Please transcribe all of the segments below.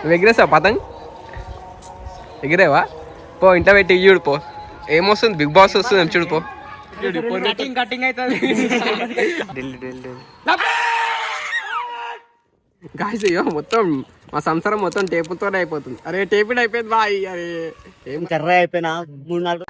నువ్వు ఎగిరేసావు పతంగ్ ఎగిరేవా పో ఇంట్లో పెట్టి చూడు పో ఏమొస్తుంది బిగ్ బాస్ వస్తుంది చూడు పో గాయస్ అయ్యో మొత్తం మా సంసారం మొత్తం టేపుతోనే అయిపోతుంది. అరే టేపిడ్ అయిపోయింది బాయ్. అరే ఏం కర్ర అయిపోయినా 3-4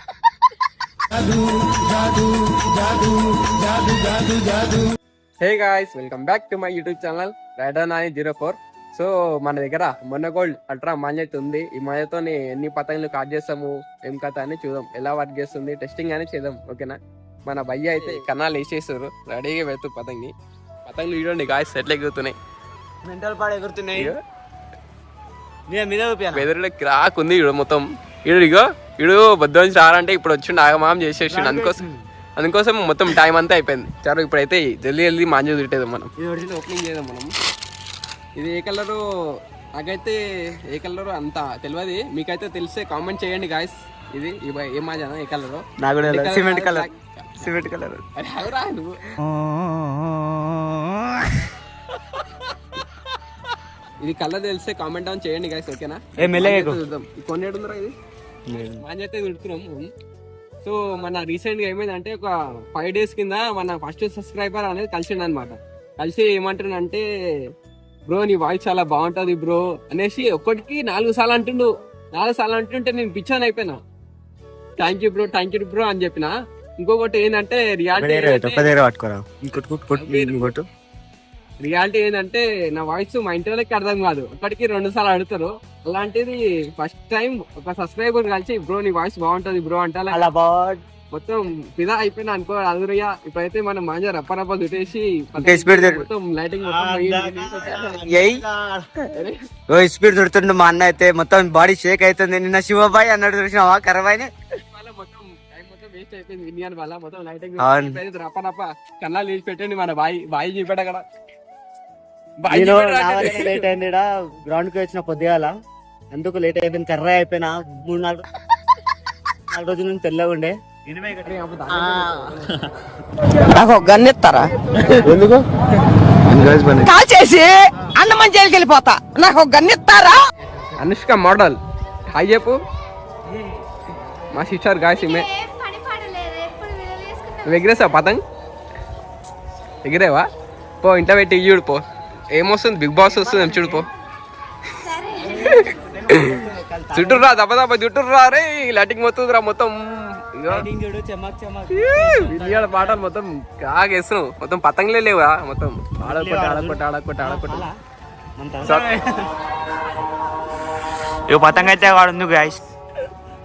hey guys welcome back to my YouTube channel Radha904. So మన దగ్గర మొన్న గోల్డ్ అల్ట్రా మాంజెట్ ఉంది. ఈ మాంజెట్తో ఎన్ని పతంగులు కాట్ చేస్తాము ఏం కథ అని చూద్దాం, ఎలా వర్క్ చేస్తుంది టెస్టింగ్ అని చేద్దాం. ఓకేనా, మన భయ్య అయితే కన్నాలు వేసేస్తారు రెడీగా పెడుతూ పతంగులు చూడండి గాయ్స్ ఎట్లా ఎగురుతున్నాయి, మెంటల్ పాడు ఎగురుతున్నాయి. వెదర్లో క్రాక్ ఉంది ఇడు మొత్తం. ఇడు బొద్దు నుంచి రారంటే ఇప్పుడు వచ్చి ఆగమాం చేసేసిండు. అందుకోసం మొత్తం టైం అంతా అయిపోయింది. సరే ఇప్పుడైతే జల్దీ మాంజ తిట్టేదాం మనం. ఇది ఒరిజినల్ ఓపెనింగ్ చేద్దాం మనం. ఇది ఏ కలరు నాకైతే ఏ కలరు అంత తెలియదు, మీకైతే తెలిస్తే కామెంట్ చేయండి గాయస్. ఇది ఏ మాంజానా ఏ కలరు? Cement colour. అరే అవరా నువ్వు ఇది కలర్ తెలిస్తే కామెంట్ డౌన్ చేయండి గాయస్. ఓకేనా, చూద్దాం కొన్ని ఉందిరా. ఇది మాంజ అయితే తిడుతున్నాం. సో మన రీసెంట్ గా ఏమైందంటే ఒక 5 days కింద మన ఫస్ట్ సబ్స్క్రైబర్ అనేది కలిసిండు అనమాట. కలిసి ఏమంటుండంటే బ్రో నీ వాయిస్ చాలా బాగుంటది బ్రో అనేసి ఒక్కటికి 4 సార్లు అంటుండు. 4 సార్లు అంటుంటే నేను పిచ్చాను అయిపోయినా. థ్యాంక్ యూ బ్రో అని చెప్పిన. ఇంకొకటి ఏంటంటే రియాలిటీ ఏంటంటే నా వాయిస్ మా ఇంటి వాళ్ళకి అర్థం కాదు, ఒక్కటికి 2 సార్లు అడుగుతారు. అలాంటిది ఫస్ట్ టైం ఒక సబ్స్క్రైబర్ కలిసి బ్రో నీ వాయిస్ బాగుంటది బ్రో అంటే మొత్తం ఫిదా అయిపోయినా అనుకో. అదురయ్యా ఇప్పుడైతే మనం మాంజా రప్ప దుట్టేసి మొత్తం లైటింగ్ స్పీడ్ దొరుకుతుండే. మా అన్న అయితే మొత్తం బాడీ షేక్ అవుతుంది. నిన్న శివబాయ్ అన్నాడు చూసినావా కరబాయిని. మొత్తం టైం మొత్తం వేస్ట్ అయిపోయింది వినియన్ వల్ల. మొత్తం లైటింగ్ రప్ప కన్నాలు తీసి పెట్టండి. మన బాయి చూపెట్ట అక్కడ లేట్ అయింది. గ్రౌండ్ కి వచ్చిన పొద్దుగాల ఎందుకు లేట్ అయిపోయింది, కర్ర అయిపోయినా 3-4 రోజుల నుంచి తెల్లగా ఉండే. నాకు గన్నెత్తారా ఎందుకు కాల్చేసి అన్నమని జైలుకి వెళ్ళిపోతా, నాకు గన్నెత్తారా? అనుష్క మోడల్ హాయ్ చెప్పు మా సిస్టర్ గాయస్. ఈమె నువ్వు ఎగిరేసావు పతంగ్ ఎగిరేవా పో ఇంట్లో పెట్టి చూడు పో ఏమొస్తుంది బిగ్ బాస్ వస్తుంది చూడు పో. చుట్టూరా దెబ్బ చుట్టూరా రే లైటింగ్ మొత్తం రా మొత్తం పాటలు మొత్తం కాగేస్తున్నావు. మొత్తం పతంగులే లేవా మొత్తం ఆడకొట్టి పతంగ అయితే వాడు గాయస్.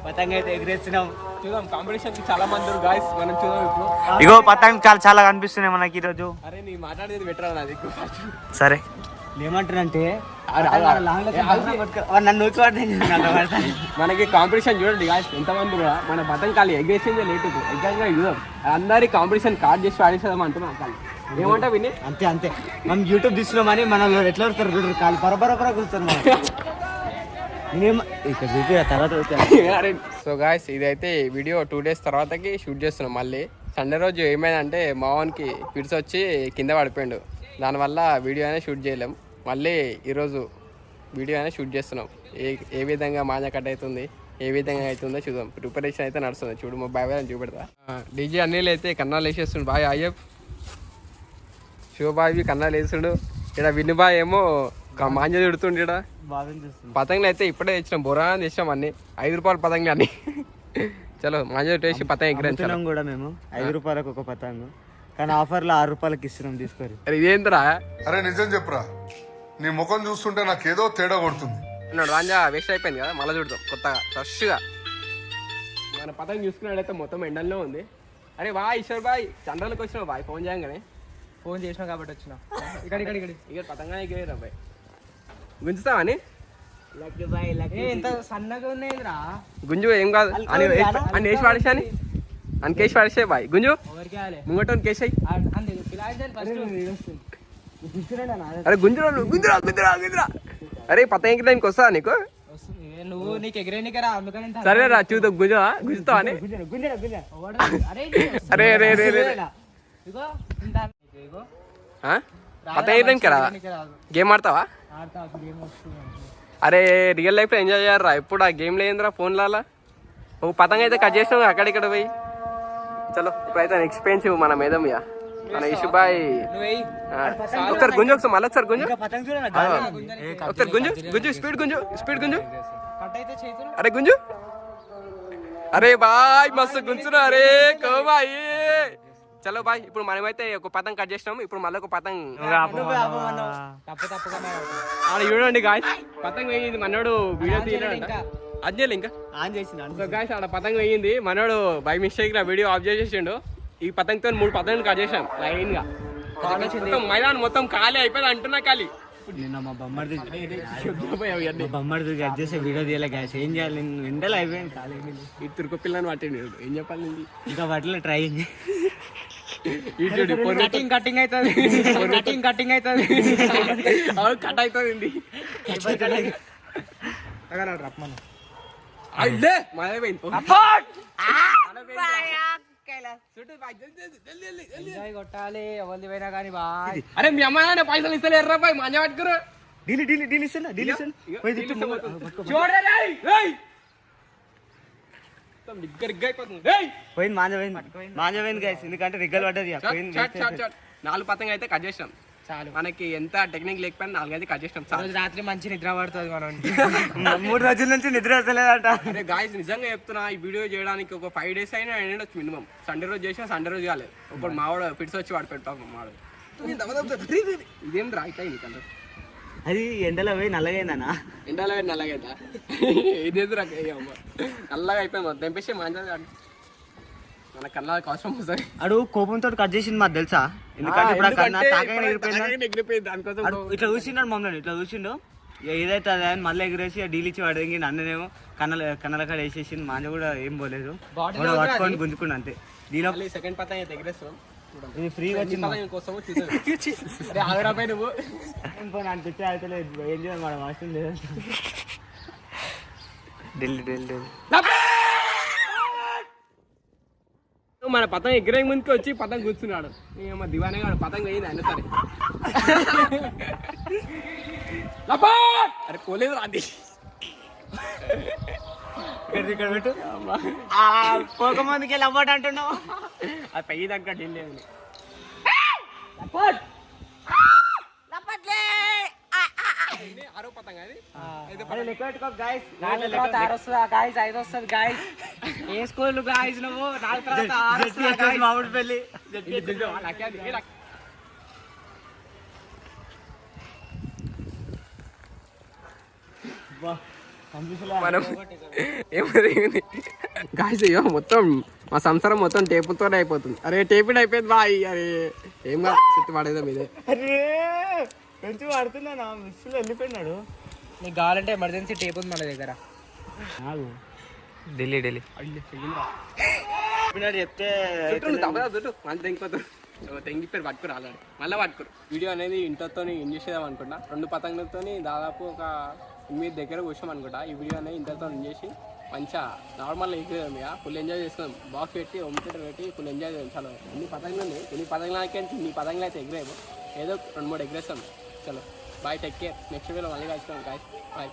పతంగ అయితే ఎగిరేస్తున్నాం. చూద్దాం కాంపిటీషన్ కి చాలా మంది గాయస్. మనం చూద్దాం ఇప్పుడు. ఇగో పతంగ చాలా కనిపిస్తున్నాయి మనకి ఈ రోజు. అరే నీ మాట్లాడేది బెటర్ నాది. సరే ఏమంటారంటే మనకి కాంపిటీషన్ చూడండి గాయస్ ఎంతమంది కూడా మన పతంగ కాలి ఎగరేసిందే లేట్ ఎగ్జాక్ట్గా చూద్దాం. అందరి కాంపిటీషన్ కార్డ్ చేసి ఆడేసేదాం అంటున్నాం. కాలి ఏమంటా విని అంతే మనం యూట్యూబ్ తీసుకున్నామని మన ఎట్లా వస్తారు చూడరు కాలి పరపర కూర్చున్నాం. సో గాయస్ ఇదైతే వీడియో 2 days తర్వాతకి షూట్ చేస్తున్నాం. మళ్ళీ సండే రోజు ఏమైందంటే మా వానికి ఫిట్స్ వచ్చి కింద పడిపోయాడు. దానివల్ల వీడియో అయినా షూట్ చేయలేం. మళ్ళీ ఈరోజు వీడియో అయినా షూట్ చేస్తున్నాం. ఏ విధంగా మాంజ కట్ అవుతుంది, ఏ విధంగా అవుతుందో చూద్దాం. ప్రిపరేషన్ అయితే నడుస్తుంది. చూడు మా బాయ్ అని చూపెడతా. డీజే అన్నీళ్ళు అయితే కన్నాలు వేసేస్తుండు. బాయ్ అయ్యప్ శివబాయి కన్నాలు వేస్తుండు. ఇక్కడ విన్ను బాయ్ ఏమో మాంజ తిడుతుండు. ఇక్కడ పతంగులు అయితే ఇప్పుడే తెచ్చినాం, బొరా తెచ్చినాం అన్ని. 5 రూపాయల పతంగులు అన్ని. చలో మాంజ తిట్టేసి పతంగ ఎగిరించాం కూడా మేము. 5 రూపాయలకు ఒక పతంగు, కానీ ఆఫర్లో 6 రూపాయలకి ఇస్తున్నాం తీసుకోరు. అరే ఇదేంద్రా? అరే నిజం చెప్పురా, నీ ముఖం చూస్తుంటే నాకేదో తేడా కొడుతుంది. మాంజా వేస్ట్ అయిపోయింది కదా, మళ్ళీ చూడతాం కొత్తగా ఫ్రెష్గా. మన పతంగ చూసుకున్నాడైతే మొత్తం ఎండల్లో ఉంది. అరే వా ఈశ్వర్ బాయ్ చంద్రాలకు వచ్చినావు బాయ్. ఫోన్ చేయగానే ఫోన్ చేసినావు కాబట్టి వచ్చినా. ఇక పతంగా ఎగిరేరా బాయ్. గుంజుతావా అని ఎంత సన్నగా ఉన్నాయిరా గుంజు. ఏం కాదు అని వేసి పడేసా అని కేసు పడేసే బాయ్. గుంజు ముంగట కేసాయి. అరే గుంజురా గుంజురా. అరే పతంగ ఎగిరేనికి వస్తా నీకు? నువ్వు నీకు ఎగిరేనికరా అందుకని. సరే రా చూద్దాం. గుంజుతావా అని? అరే పతంగ ఎగరేయడానికి రాదా? గేమ్ ఆడతావా? ఆడతా అప్పుడు ఏం వస్తుంది అరే రియల్ లైఫ్ లో ఎంజాయ్ చేయరా, ఎప్పుడు ఆ గేమ్ లేదురా ఫోన్లలో. ఒక పతంగ అయితే కట్ చేసినావు అక్కడిక్కడ పోయి. చలో ఇప్పుడైతే ఎక్స్పీరియన్స్ మన మేదం ఇక మన ఇషుబాయ్. ఒకసారి గుంజు, ఒకసారి మళ్ళీ ఒకసారి గుంజు, ఒకసారి గుంజు గుంజు, స్పీడ్ గుంజు, స్పీడ్ గుంజు. కట్ అయితే చేతులు అరే గుంజు, అరే బాయ్ మస్తు గుంజురా అరే కోబాయి. చలో బాయ్, ఇప్పుడు మనమైతే ఒక పతంగ కట్ చేసినాము, ఇప్పుడు మళ్ళీ ఒక పతంగ తప్పుగా ఆడ చూడండి గాయ్, పతంగ వేయింది మనోడు వీడియో తీయలేదంట. అజ్జేలు ఇంకా ఆన్ చేసిన సో గాయస్ ఆడ పతంగ వేయింది మనోడు బై మిస్టేక్ గా వీడియో ఆఫ్ చేసేసిండు. ఈ పతంగతో 3 పతంగులు కట్ చేసాం లైన్ గా. మొత్తం మైదానం మొత్తం ఖాళీ అయిపోయింది అంటున్నా ఖాళీ. నిన్న మా బొమ్మడి కట్ చేసే వీడియో తీయలే గ్యాస్, ఏం చేయాలి? ఎండలు అయిపోయింది కాలేజీ. ఈ తురుకు పిల్లని పట్టిండు, ఏం చెప్పాలి నీకు? ఇంకా వాటిలో ట్రై కటింగ్ కటింగ్ అవుతుంది కటింగ్ కటింగ్ అవుతుంది కట్ అవుతుంది. రమ్మను ఎంజాయ్ కొట్టాలి ఎవరిది పోయినా కానీ బాయ్. అరే మీ అమ్మ నాన్న పైసలు ఇస్తలేరు రా బాయ్, మంజ పట్టుకురు. పోయింది మాంజపోయింది గైస్, ఎందుకంటే రిగ్గలు పడ్డది. 4 పతంగ అయితే కట్ చేసినాం చాలు. మనకి ఎంత టెక్నిక్ లేకపోయినా 4 అయితే కట్ చేసినాం చాలు. రాత్రి మంచి నిద్ర పడుతుంది మనం 3 రోజుల నుంచి నిద్ర వస్తలేదట. అరే గాయస్ నిజంగా చెప్తున్నా, ఈ వీడియో చేయడానికి ఒక 5 days అయినా ఎండొచ్చు మినిమం. సండే రోజు చేసినా సండే రోజు కాలేదు. ఒకటి మావాడు ఫిట్స్ వచ్చి వాడు పెట్టాం మావాడు. ఇదేం రాయితాయి నీకు అది ఎండలో పోయి నల్లగైందనా? ఎండలో నల్లగైందా? ఇదేది నల్లగా అయిపోయింది మొత్తం. తెంపేసి మంచిగా మన కన్నా కష్టం వస్తుంది. అడు కోపంతో కట్ చేసింది మాకు తెలుసా, ఎందుకంటే ఎగిరిపోయింది దానికోసం. ఇట్లా చూసిండు మమ్మల్ని, ఇట్లా చూసిండు ఏదైతే అదే అని మళ్ళీ ఎగిరేసి డీల్ ఇచ్చి వాడి నన్నేమో కన్నల కాడ వేసేసింది. మాంజ కూడా ఏం పోలేదు, పట్టుకొని గుంజుకుండు అంతే. దీనిలో సెకండ్ పతంగ అయితే ఎగిరేస్తాం. ఇది ఫ్రీగా వచ్చింది కోసం ఆగరాపై నువ్వు అనిపించే అయితే ఏం చేయాలి మనం అవసరం లేదు. మన పతంగ ఎగిరే ముందుకు వచ్చి పతంగ కూర్చున్నాడు. మా దివానే గాడు పతంగ వేయింది అయినా సరే. అరే పోలేదు అది పోకమందికి లవ్వట్ అంటున్నావు. అది పెయ్యి దగ్గర ఢిల్లీ ఆరో పతంగ అది వస్తుంది గాయస్. ఏ స్కూల్ గాయస్ నువ్వు? 4 తర్వాత మామిడి పెళ్లి మనం ఏమైంది గాయస్? అయ్యో మొత్తం మా సంసారం మొత్తం టేపుతోనే అయిపోతుంది. అరే టేపుడ్ అయిపోయింది బాయ్. అరే ఏం కాదు, చుట్టూ పడేదా మీదే. అరే కొంచెం పడుతున్నా మిస్సులో వెళ్ళిపోయినాడు. నీకు కావాలంటే ఎమర్జెన్సీ టేప్ ఉంది మన దగ్గర. ఢిల్లీ చెప్తే మంచి తెంగిపోతారు. తెంగిపోయి పట్టుకురు ఆల్రెడీ, మళ్ళీ పట్టుకురు. వీడియో అనేది ఇంటర్తో ఎండ్ చేసేదాం అనుకుంటా. 2 పతంగులతో దాదాపు ఒక 8 దగ్గర కూర్చోం అనుకుంటా. ఈ వీడియో అనేది ఇంటర్తో ఎండ్ చేసి మంచిగా నార్మల్గా ఎగిరేదాం ఇక. ఫుల్ ఎంజాయ్ చేస్తున్నాం. బాక్స్ పెట్టి ఒమ్మిటర్ పెట్టి ఫుల్ ఎంజాయ్ చేయాలి. చాలా ఎన్ని పతంగులు ఉన్నాయి, ఎన్ని పతంగులకి ఇన్ని పతంగులు అయితే ఎగిరేము. ఏదో 2-3 ఎగిరేస్తాం. చలో బాయ్, టేక్ కేర్. నెక్స్ట్ వీడియోలో మళ్ళీ కలుస్తాం గాయస్, బాయ్.